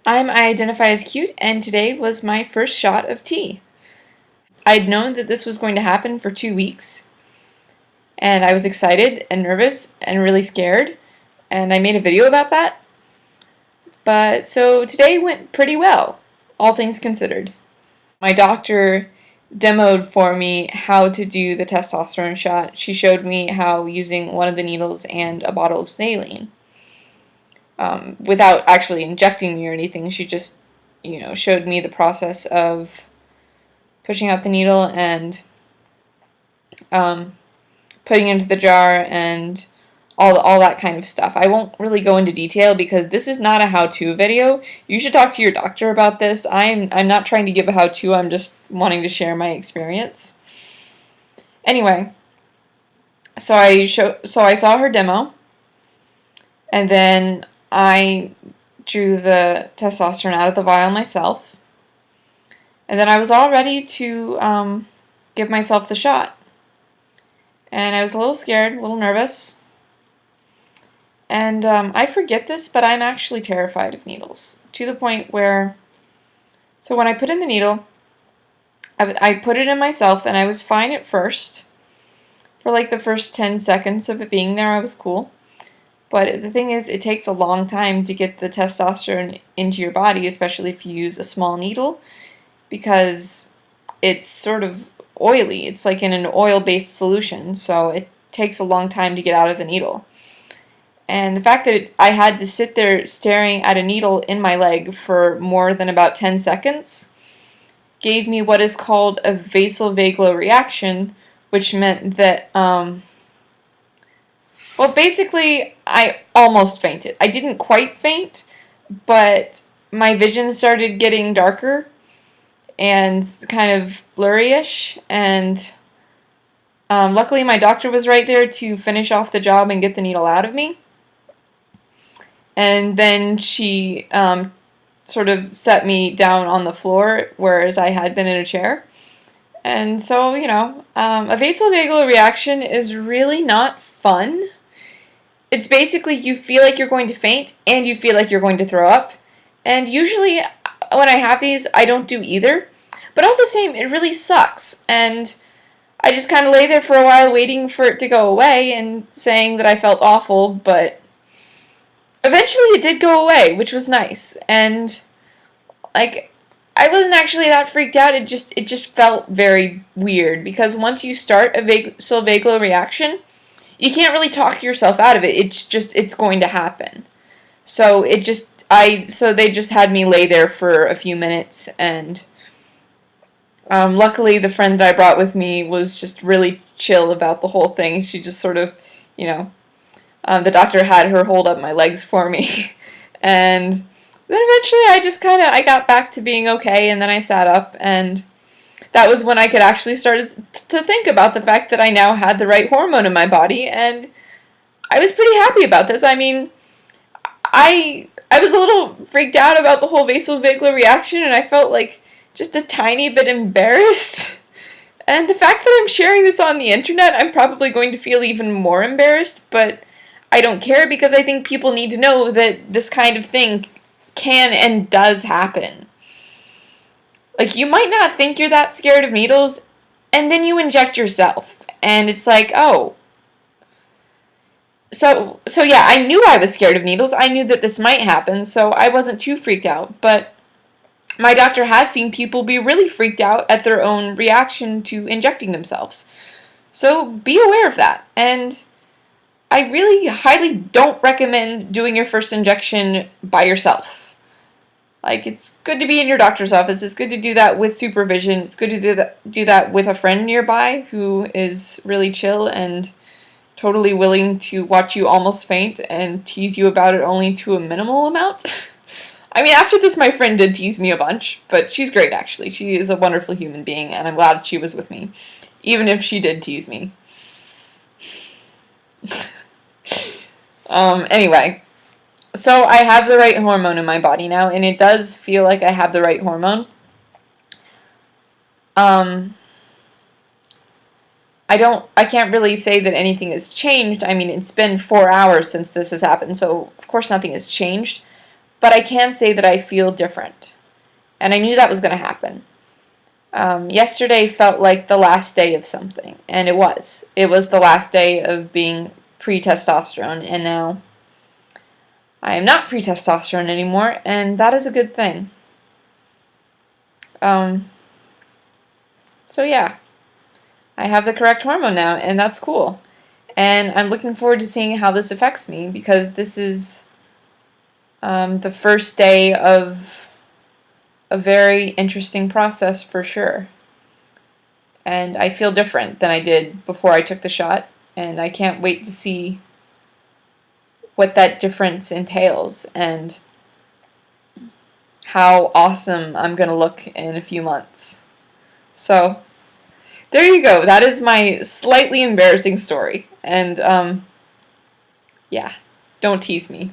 I identify as cute, and today was my first shot of tea. I'd known that this was going to happen for 2 weeks, and I was excited and nervous and really scared, and I made a video about that. But so today went pretty well, all things considered. My doctor demoed for me how to do the testosterone shot. She showed me how using one of the needles and a bottle of saline. Without actually injecting me or anything, she just, showed me the process of pushing out the needle and putting it into the jar and all that kind of stuff. I won't really go into detail because this is not a how-to video. You should talk to your doctor about this. I'm not trying to give a how-to. I'm just wanting to share my experience. Anyway, so I saw her demo, and then I drew the testosterone out of the vial myself, and then I was all ready to give myself the shot. And I was a little scared, a little nervous. And I forget this, but I'm actually terrified of needles. To the point where, so when I put in the needle, I put it in myself, and I was fine at first. For like the first 10 seconds of it being there, I was cool. But the thing is, it takes a long time to get the testosterone into your body, especially if you use a small needle, because it's sort of oily. It's like in an oil-based solution, so it takes a long time to get out of the needle. And the fact that I had to sit there staring at a needle in my leg for more than about 10 seconds gave me what is called a vasovagal reaction, which meant that, well, basically, I almost fainted. I didn't quite faint, but my vision started getting darker and kind of blurry-ish, and luckily my doctor was right there to finish off the job and get the needle out of me. And then she sort of set me down on the floor, whereas I had been in a chair. And so, a vasovagal reaction is really not fun. It's basically you feel like you're going to faint and you feel like you're going to throw up. And usually when I have these, I don't do either. But all the same, it really sucks. And I just kind of lay there for a while waiting for it to go away and saying that I felt awful, but eventually it did go away, which was nice. And like, I wasn't actually that freaked out. It just felt very weird because once you start a vasovagal reaction, you can't really talk yourself out of it. It's going to happen. So they just had me lay there for a few minutes, and luckily the friend that I brought with me was just really chill about the whole thing. She just sort of, the doctor had her hold up my legs for me, and then eventually I got back to being okay, and then I sat up, and that was when I could actually start to think about the fact that I now had the right hormone in my body, and I was pretty happy about this. I mean, I was a little freaked out about the whole vasovagal reaction, and I felt like just a tiny bit embarrassed. And the fact that I'm sharing this on the internet, I'm probably going to feel even more embarrassed, but I don't care because I think people need to know that this kind of thing can and does happen. Like, you might not think you're that scared of needles, and then you inject yourself, and it's like, oh. So yeah, I knew I was scared of needles. I knew that this might happen, so I wasn't too freaked out, but my doctor has seen people be really freaked out at their own reaction to injecting themselves. So be aware of that, and I really highly don't recommend doing your first injection by yourself. Like, it's good to be in your doctor's office. It's good to do that with supervision. It's good to do that with a friend nearby who is really chill and totally willing to watch you almost faint and tease you about it only to a minimal amount. I mean, after this, my friend did tease me a bunch, but she's great, actually. She is a wonderful human being, and I'm glad she was with me, even if she did tease me. Anyway. So I have the right hormone in my body now, and it does feel like I have the right hormone. I can't really say that anything has changed. I mean, it's been 4 hours since this has happened, so of course nothing has changed. but I can say that I feel different. And I knew that was going to happen. Yesterday felt like the last day of something, and it was. It was the last day of being pre-testosterone, and now I am not pre-testosterone anymore, and that is a good thing. So yeah, I have the correct hormone now, and that's cool. And I'm looking forward to seeing how this affects me, because this is the first day of a very interesting process for sure. And I feel different than I did before I took the shot, and I can't wait to see what that difference entails and how awesome I'm going to look in a few months. So, there you go. That is my slightly embarrassing story. And, yeah, don't tease me.